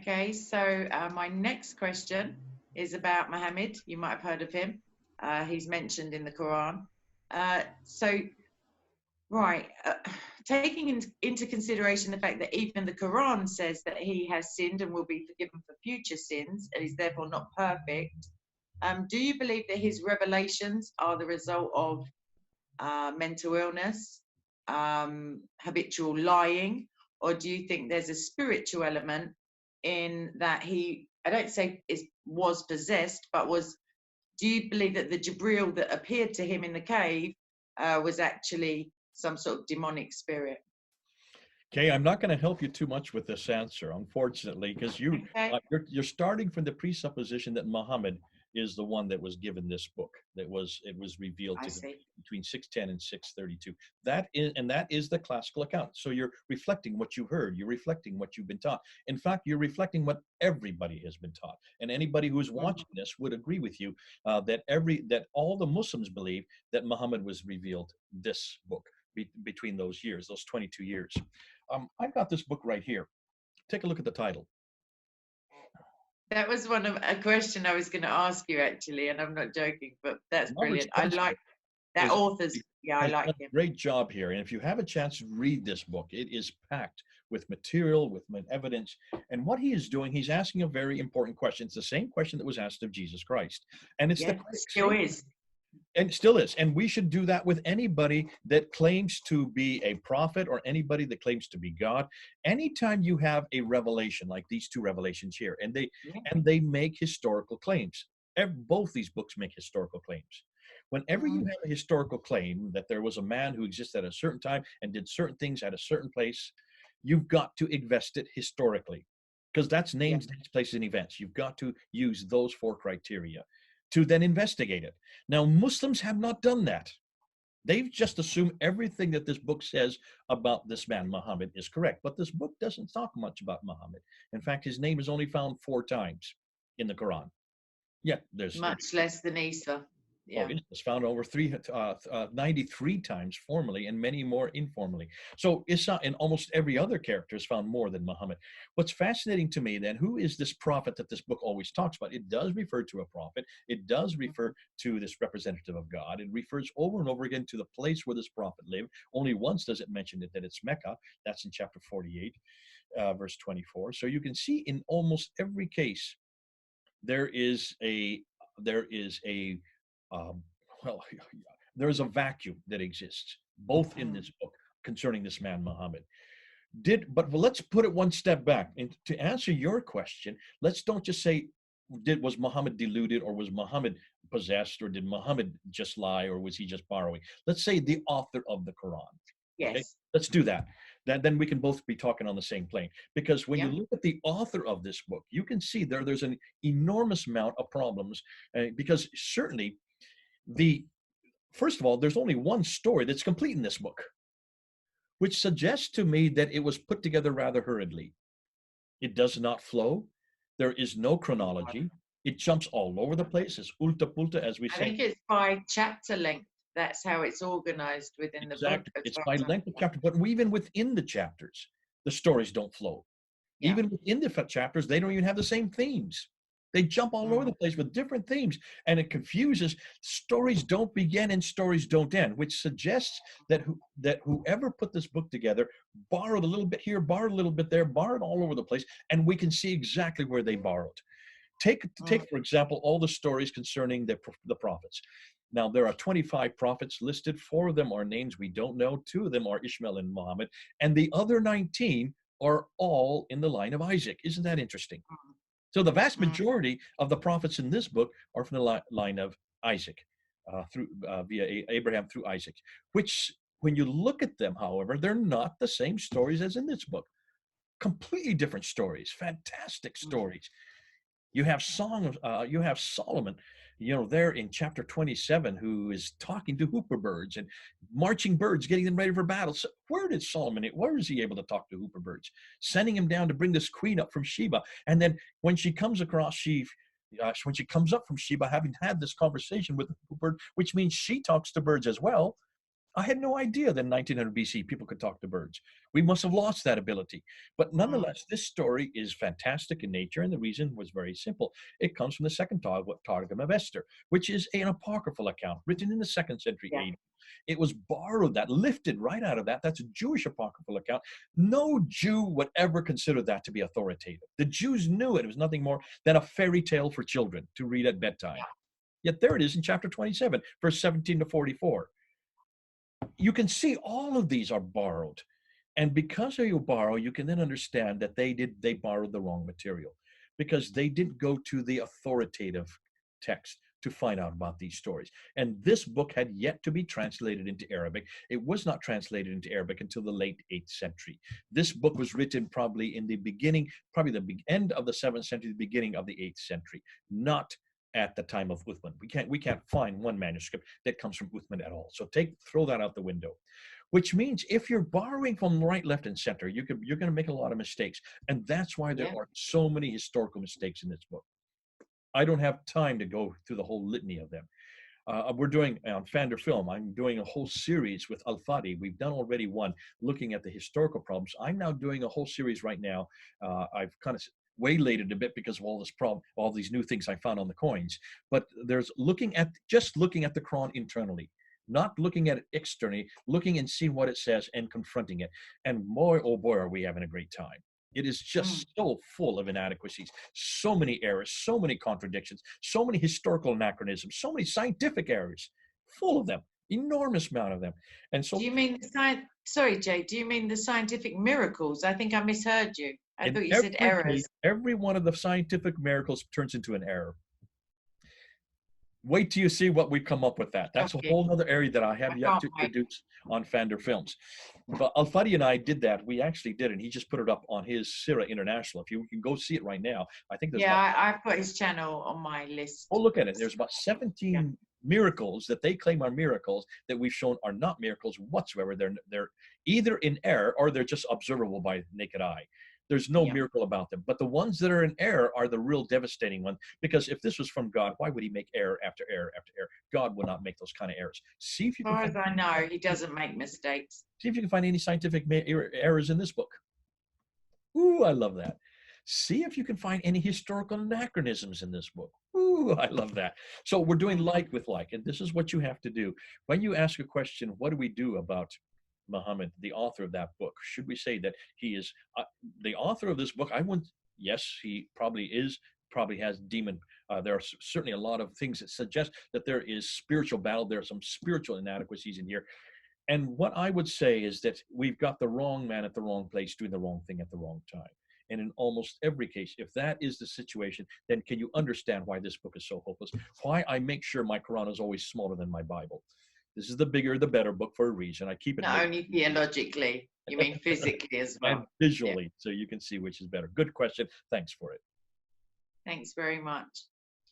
Okay, so my next question is about Mohammed. You might have heard of him. He's mentioned in the Quran. So, right, taking into consideration the fact that even the Quran says that he has sinned and will be forgiven for future sins and is therefore not perfect, do you believe that his revelations are the result of mental illness, habitual lying, or do you think there's a spiritual element in that he, I don't say was possessed, but do you believe that the Jibril that appeared to him in the cave was actually some sort of demonic spirit? Okay, I'm not going to help you too much with this answer, unfortunately, because Okay, you're starting from the presupposition that Muhammad is the one that was given this book, that it was revealed I to him see. between 610 and 632. That is the classical account. So you're reflecting what you heard, you're reflecting what you've been taught. In fact, you're reflecting what everybody has been taught, and anybody who's Mhm. watching this would agree with you that all the Muslims believe that Muhammad was revealed this book between those years, those 22 years. I've got this book right here. Take a look at the title. That was one of a question I was going to ask you actually, and I'm not joking, but that's Robert brilliant. I Spencer like that is author's, yeah, I has like done him. a great job here, and if you have a chance to read this book, it is packed with material, with evidence. And what he is doing, he's asking a very important question. It's the same question that was asked of Jesus Christ, and it's the Yeah, still same, is. and it still is. And we should do that with anybody that claims to be a prophet or anybody that claims to be God. Anytime you have a revelation like these two revelations here, Yeah. and they make historical claims. Both these books make historical claims. Whenever you Mhm. have a historical claim that there was a man who existed at a certain time and did certain things at a certain place, you've got to invest it historically, because that's Yeah. names, dates, places, and events. You've got to use those four criteria to then investigate it. Now, Muslims have not done that. They've just assumed everything that this book says about this man, Muhammad, is correct. But this book doesn't talk much about Muhammad. In fact, his name is only found 4 times in the Quran. Yeah, Much less than Isa. oh, Yeah. it's found over 93 times formally and many more informally. So Isa and almost every other character is found more than Muhammad. What's fascinating to me then, who is this prophet that this book always talks about? It does refer to a prophet. It does refer to this representative of God. It refers over and over again to the place where this prophet lived. Only once does it mention it, that it's Mecca. That's in chapter 48, verse 24. So you can see in almost every case, there is a there is a um, well, there's a vacuum that exists both in Mm. this book concerning this man Muhammad. But let's put it one step back. And to answer your question, let's don't just say, was Muhammad deluded, or was Muhammad possessed, or did Muhammad just lie, or was he just borrowing? Let's say the author of the Quran. Okay, Yes. let's do that. Then we can both be talking on the same plane. Because when you Yeah. look at the author of this book, you can see there's an enormous amount of problems. Because certainly the first of all, there's only one story that's complete in this book, which suggests to me that it was put together rather hurriedly. It does not flow. There is no chronology. It jumps all over the place. It's ulta pulta, as we I say. think it's by chapter length. That's how it's organized within the book, Exactly. as It's far by as I'm length of concerned. chapter, but even within the chapters, the stories don't flow. Yeah. Even within the chapters, they don't even have the same themes. They jump all over Mm. the place with different themes, and it confuses. Stories don't begin and stories don't end, which suggests that whoever put this book together borrowed a little bit here, borrowed a little bit there, borrowed all over the place, and we can see exactly where they borrowed. Mm. Take for example all the stories concerning the prophets. Now there are 25 prophets listed. 4 of them are names we don't know. 2 of them are Ishmael and Muhammad, and the other 19 are all in the line of Isaac. Isn't that interesting? So the vast Mm. majority of the prophets in this book are from the line of Isaac, through via Abraham through Isaac. Which, when you look at them, however, they're not the same stories as in this book. Completely different stories, fantastic Mm. stories. You have Solomon, there in chapter 27, who is talking to hooper birds and marching birds, getting them ready for battle. So where is he able to talk to hooper birds? Sending him down to bring this queen up from Sheba. And then when she comes up from Sheba, having had this conversation with the hooper bird, which means she talks to birds as well, I had no idea that in 1900 BC people could talk to birds. We must have lost that ability. But Mm, nonetheless, this story is fantastic in nature, and the reason was very simple. It comes from the second Targum of Esther, which is an apocryphal account written in the second century yeah, AD. It was borrowed, that lifted right out of that. That's a Jewish apocryphal account. No Jew would ever consider that to be authoritative. The Jews knew it was nothing more than a fairy tale for children to read at bedtime. yeah, Yet there it is in chapter 27, verse 17 to 44. You can see all of these are borrowed. And because you borrow, you can then understand that they borrowed the wrong material because they didn't go to the authoritative text to find out about these stories. And this book had yet to be translated into Arabic. It was not translated into Arabic until the late 8th century. This book was written probably in the beginning, probably the end of the 7th century, the beginning of the 8th century, not at the time of Uthman. We can't find one manuscript that comes from Uthman at all. So throw that out the window. Which means if you're borrowing from right, left, and center, you're going to make a lot of mistakes. And that's why there yeah. are so many historical mistakes in this book. I don't have time to go through the whole litany of them. We're doing on Fander Film. I'm doing a whole series with Al Fadi. We've done already one looking at the historical problems. I'm now doing a whole series right now. I've kind of waylaid it a bit because of all this problem, all these new things I found on the coins. But there's looking at the Quran internally, not looking at it externally, looking and seeing what it says and confronting it. And boy, oh boy, are we having a great time. It is Mm. just so full of inadequacies, so many errors, so many contradictions, so many historical anachronisms, so many scientific errors, full of them, enormous amount of them. And Do so you mean the science? Sorry, Jay. Do you mean the scientific miracles? I think I misheard you. I in thought you said every case, errors. every one of the scientific miracles turns into an error. Wait till you see what we come up with that. That's a Shocking. whole other area that I have I yet can't to wait. introduce on Fander Films. But Al Fadi and I did that. We actually did, and he just put it up on his Sira International. If you can go see it right now, I think there's Yeah, about, I've put his channel on my oh, list. look at it. There's about Yeah. 17 miracles that they claim are miracles that we've shown are not miracles whatsoever. They're either in error or they're just observable by naked eye. There's no Yeah. miracle about them. But the ones that are in error are the real devastating one. Because if this was from God, why would he make error after error after error? God would not make those kind of errors. See if you As can far find as I know, he doesn't make mistakes. see if you can find any scientific errors in this book. Ooh, I love that. See if you can find any historical anachronisms in this book. Ooh, I love that. So we're doing Mm. like with like, and this is what you have to do. When you ask a question, what do we do about Muhammad, the author of that book? Should we say that he is the author of this book? I wouldn't, yes, he probably is, probably has demon. There are certainly a lot of things that suggest that there is spiritual battle. There are some spiritual inadequacies in here. And what I would say is that we've got the wrong man at the wrong place doing the wrong thing at the wrong time. And in almost every case, if that is the situation, then can you understand why this book is so hopeless? Why I make sure my Quran is always smaller than my Bible. This is the bigger, the better book for a reason. I keep it Not only theologically, you mean physically as and well. Yeah. visually, so you can see which is better. Good question. Thanks for it. Thanks very much.